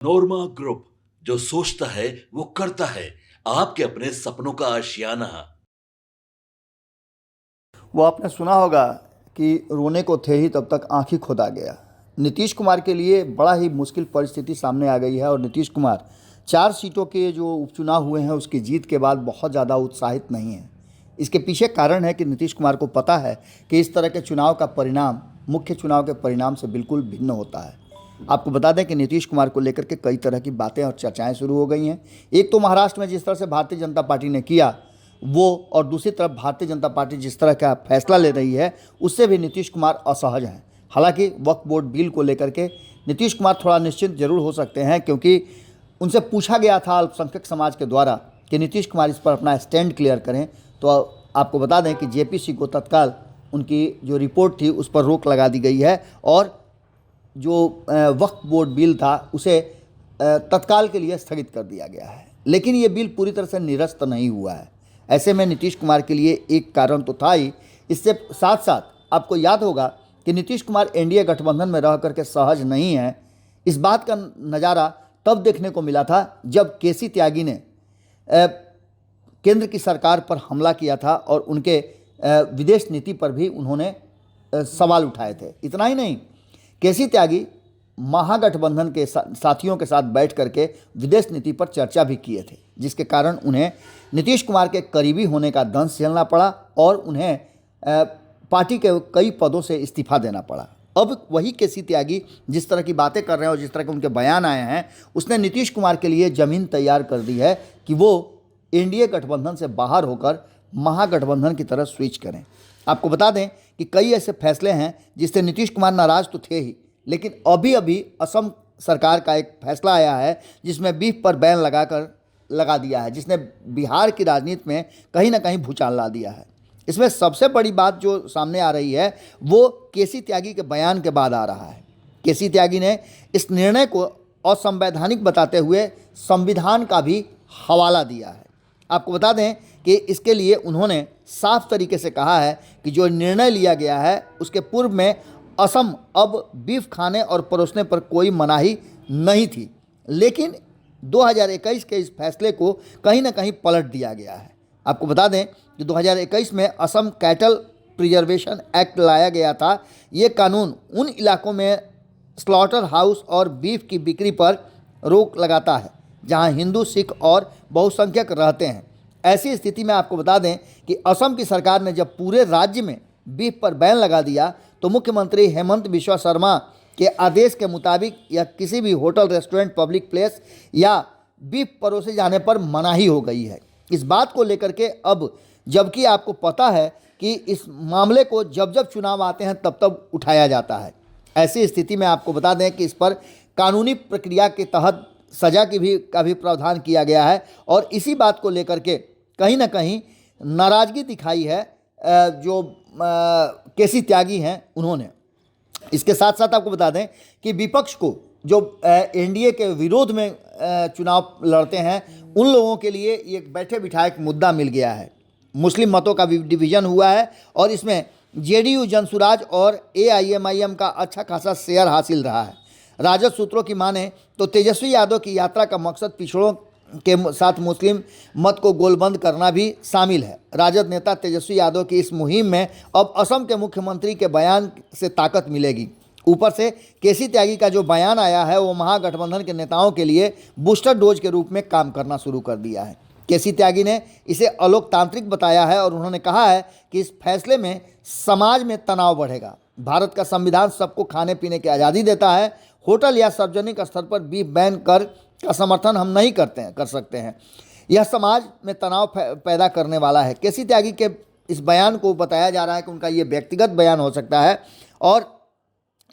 नोरमा group, जो सोचता है वो करता है। आपके अपने सपनों का आशियाना। वो आपने सुना होगा कि रोने को थे ही तब तक आँख ही खुदा गया। नीतीश कुमार के लिए बड़ा ही मुश्किल परिस्थिति सामने आ गई है और नीतीश कुमार 4 सीटों के जो उपचुनाव हुए हैं उसकी जीत के बाद बहुत ज़्यादा उत्साहित नहीं हैं। इसके पीछे कारण है कि नीतीश कुमार को पता है कि इस तरह के चुनाव का परिणाम मुख्य चुनाव के परिणाम से बिल्कुल भिन्न होता है। आपको बता दें कि नीतीश कुमार को लेकर के कई तरह की बातें और चर्चाएं शुरू हो गई हैं। एक तो महाराष्ट्र में जिस तरह से भारतीय जनता पार्टी ने किया वो, और दूसरी तरफ भारतीय जनता पार्टी जिस तरह का फैसला ले रही है उससे भी नीतीश कुमार असहज हैं। हालांकि वक्फ बोर्ड बिल को लेकर के नीतीश कुमार थोड़ा निश्चिंत जरूर हो सकते हैं, क्योंकि उनसे पूछा गया था अल्पसंख्यक समाज के द्वारा कि नीतीश कुमार इस पर अपना स्टैंड क्लियर करें। तो आपको बता दें कि जेपीसी को तत्काल उनकी जो रिपोर्ट थी उस पर रोक लगा दी गई है और जो वक्फ बोर्ड बिल था उसे तत्काल के लिए स्थगित कर दिया गया है। लेकिन ये बिल पूरी तरह से निरस्त नहीं हुआ है। ऐसे में नीतीश कुमार के लिए एक कारण तो था ही, इससे साथ साथ आपको याद होगा कि नीतीश कुमार एनडीए गठबंधन में रह करके सहज नहीं हैं। इस बात का नज़ारा तब देखने को मिला था जब केसी त्यागी ने केंद्र की सरकार पर हमला किया था और उनके विदेश नीति पर भी उन्होंने सवाल उठाए थे। इतना ही नहीं, केसी त्यागी महागठबंधन के साथियों के साथ बैठ करके विदेश नीति पर चर्चा भी किए थे, जिसके कारण उन्हें नीतीश कुमार के करीबी होने का दंश झेलना पड़ा और उन्हें पार्टी के कई पदों से इस्तीफा देना पड़ा। अब वही केसी त्यागी जिस तरह की बातें कर रहे हैं और जिस तरह के उनके बयान आए हैं, उसने नीतीश कुमार के लिए ज़मीन तैयार कर दी है कि वो एनडीए गठबंधन से बाहर होकर महागठबंधन की तरफ स्विच करें। आपको बता दें कि कई ऐसे फैसले हैं जिससे नीतीश कुमार नाराज़ तो थे ही, लेकिन अभी अभी असम सरकार का एक फैसला आया है जिसमें बीफ पर बैन लगा दिया है, जिसने बिहार की राजनीति में कहीं ना कहीं भूचाल ला दिया है। इसमें सबसे बड़ी बात जो सामने आ रही है वो केसी त्यागी के बयान के बाद आ रहा है। केसी त्यागी ने इस निर्णय को असंवैधानिक बताते हुए संविधान का भी हवाला दिया है। आपको बता दें कि इसके लिए उन्होंने साफ तरीके से कहा है कि जो निर्णय लिया गया है उसके पूर्व में असम अब बीफ खाने और परोसने पर कोई मनाही नहीं थी, लेकिन 2021 के इस फैसले को कहीं ना कहीं पलट दिया गया है। आपको बता दें कि 2021 में असम कैटल प्रिजर्वेशन एक्ट लाया गया था। ये कानून उन इलाकों में स्लॉटर हाउस और बीफ की बिक्री पर रोक लगाता है जहां हिंदू, सिख और बहुसंख्यक रहते हैं। ऐसी स्थिति में आपको बता दें कि असम की सरकार ने जब पूरे राज्य में बीफ पर बैन लगा दिया तो मुख्यमंत्री हेमंत बिश्वा शर्मा के आदेश के मुताबिक या किसी भी होटल, रेस्टोरेंट, पब्लिक प्लेस या बीफ परोसे जाने पर मनाही हो गई है। इस बात को लेकर के अब जबकि आपको पता है कि इस मामले को जब जब चुनाव आते हैं तब तब उठाया जाता है। ऐसी स्थिति में आपको बता दें कि इस पर कानूनी प्रक्रिया के तहत सज़ा का भी प्रावधान किया गया है और इसी बात को लेकर के कहीं ना कहीं नाराज़गी दिखाई है जो केसी त्यागी हैं उन्होंने। इसके साथ साथ आपको बता दें कि विपक्ष को जो एनडीए के विरोध में चुनाव लड़ते हैं उन लोगों के लिए ये बैठे बिठाए मुद्दा मिल गया है। मुस्लिम मतों का डिवीज़न हुआ है और इसमें जेडीयू, जनसुराज और एआईएमआईएम का अच्छा खासा शेयर हासिल रहा है। राजद सूत्रों की माने तो तेजस्वी यादव की यात्रा का मकसद पिछड़ों के साथ मुस्लिम मत को गोलबंद करना भी शामिल है। राजद नेता तेजस्वी यादव की इस मुहिम में अब असम के मुख्यमंत्री के बयान से ताकत मिलेगी। ऊपर से केसी त्यागी का जो बयान आया है वो महागठबंधन के नेताओं के लिए बूस्टर डोज के रूप में काम करना शुरू कर दिया है। केसी त्यागी ने इसे अलोकतांत्रिक बताया है और उन्होंने कहा है कि इस फैसले में समाज में तनाव बढ़ेगा। भारत का संविधान सबको खाने पीने की आज़ादी देता है। होटल या सार्वजनिक स्तर पर बीफ बैन का समर्थन हम नहीं कर सकते हैं। यह समाज में तनाव पैदा करने वाला है। केसी त्यागी के इस बयान को बताया जा रहा है कि उनका ये व्यक्तिगत बयान हो सकता है और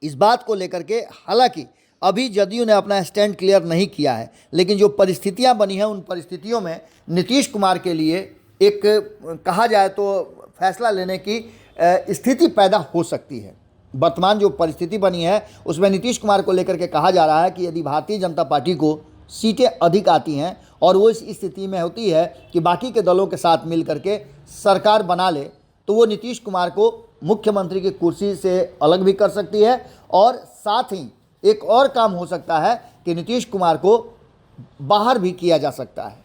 इस बात को लेकर के हालांकि अभी जदयू ने अपना स्टैंड क्लियर नहीं किया है, लेकिन जो परिस्थितियां बनी हैं उन परिस्थितियों में नीतीश कुमार के लिए एक कहा जाए तो फैसला लेने की स्थिति पैदा हो सकती है। वर्तमान जो परिस्थिति बनी है उसमें नीतीश कुमार को लेकर के कहा जा रहा है कि यदि भारतीय जनता पार्टी को सीटें अधिक आती हैं और वो इस स्थिति में होती है कि बाकी के दलों के साथ मिल करके सरकार बना ले तो वो नीतीश कुमार को मुख्यमंत्री की कुर्सी से अलग भी कर सकती है और साथ ही एक और काम हो सकता है कि नीतीश कुमार को बाहर भी किया जा सकता है।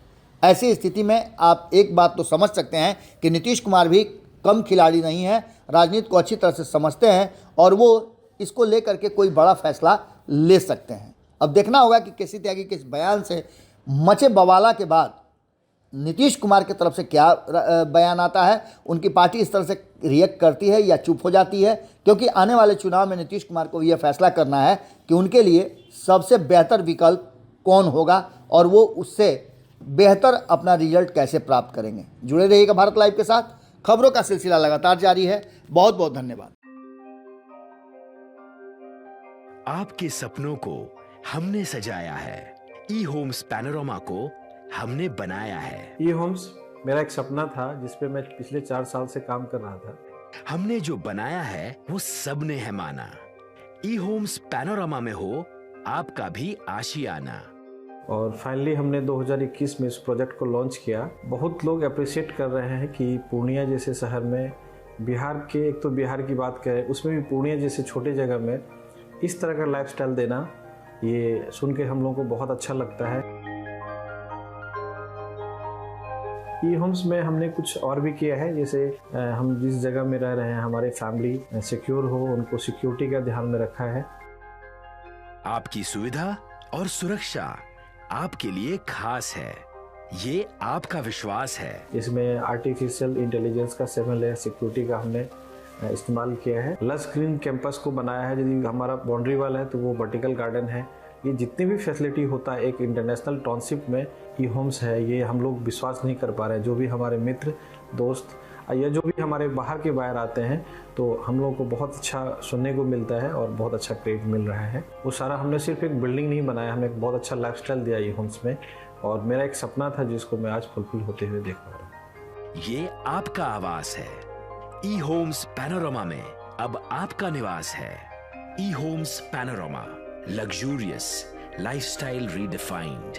ऐसी स्थिति में आप एक बात तो समझ सकते हैं कि नीतीश कुमार भी कम खिलाड़ी नहीं है, राजनीति को अच्छी तरह से समझते हैं और वो इसको लेकर के कोई बड़ा फैसला ले सकते हैं। अब देखना होगा कि केसी त्यागी के इस बयान से मचे बवाला के बाद नीतीश कुमार की तरफ से क्या बयान आता है, उनकी पार्टी इस तरह से रिएक्ट करती है या चुप हो जाती है, क्योंकि आने वाले चुनाव में नीतीश कुमार को यह फैसला करना है कि उनके लिए सबसे बेहतर विकल्प कौन होगा और वो उससे बेहतर अपना रिजल्ट कैसे प्राप्त करेंगे। जुड़े रहिएगा भारत लाइव के साथ, खबरों का सिलसिला लगातार जारी है। बहुत बहुत धन्यवाद। आपके सपनों को हमने सजाया है, ई होम्स पैनोरमा को हमने बनाया है। ई होम्स मेरा एक सपना था जिस पे मैं पिछले 4 साल से काम कर रहा था। हमने जो बनाया है वो सबने है माना। ई होम्स पैनोरमा में हो आपका भी आशियाना। और फाइनली हमने 2021 में इस प्रोजेक्ट को लॉन्च किया। बहुत लोग अप्रिशिएट कर रहे हैं कि पूर्णिया जैसे शहर में, बिहार के, एक तो बिहार की बात करें उसमें भी पूर्णिया जैसे छोटे जगह में इस तरह का लाइफस्टाइल देना, ये सुन के हम लोगों को बहुत अच्छा लगता है। ई होम्स में हमने कुछ और भी किया है, जैसे हम जिस जगह में रह रहे हैं हमारे फैमिली सिक्योर हो, उनको सिक्योरिटी का ध्यान में रखा है। आपकी सुविधा और सुरक्षा आपके लिए खास है, ये आपका विश्वास है। इसमें आर्टिफिशियल इंटेलिजेंस का 7 लेयर सिक्योरिटी का हमने इस्तेमाल किया है। लस ग्रीन कैंपस को बनाया है। यदि हमारा बाउंड्री वाल है तो वो वर्टिकल गार्डन है। ये जितनी भी फैसिलिटी होता है एक इंटरनेशनल टाउनशिप में ई होम्स है, ये हम लोग विश्वास नहीं कर पा रहे हैं। जो भी हमारे मित्र दोस्त या जो भी हमारे बाहर के बाहर आते हैं तो हम लोगों को बहुत अच्छा सुनने को मिलता है और बहुत अच्छा क्रेडिट मिल रहा है। वो सारा हमने सिर्फ एक बिल्डिंग नहीं बनाया, हमने एक बहुत अच्छा लाइफस्टाइल दिया ई होम्स में, और मेरा एक सपना था जिसको मैं आज फुलफिल होते हुए देख पा रहा हूँ। ये आपका आवास है। ई होम्स पैनोरमा में अब आपका निवास है। E homes Panorama, luxurious lifestyle redefined.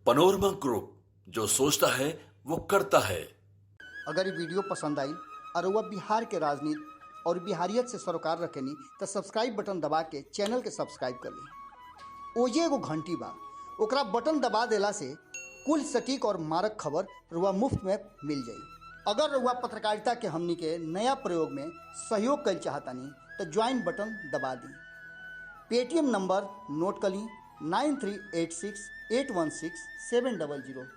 Panorama group, जो सोचता है वो करता है। अगर ये वीडियो पसंद आई और वह बिहार के राजनीति और बिहारियत से सरोकार रखेनी तो सब्सक्राइब बटन दबा के चैनल के सब्सक्राइब कर ली। ओजे एगो घंटी बा, ओकरा बटन दबा देला से कुल सटीक और मारक खबर रुआ मुफ्त में मिल जाई। अगर रुआ पत्रकारिता के हमनी के नया प्रयोग में सहयोग कर चाहतानी तो ज्वाइन बटन दबा दी। पेटीएम नंबर नोट कर ली 9386816700।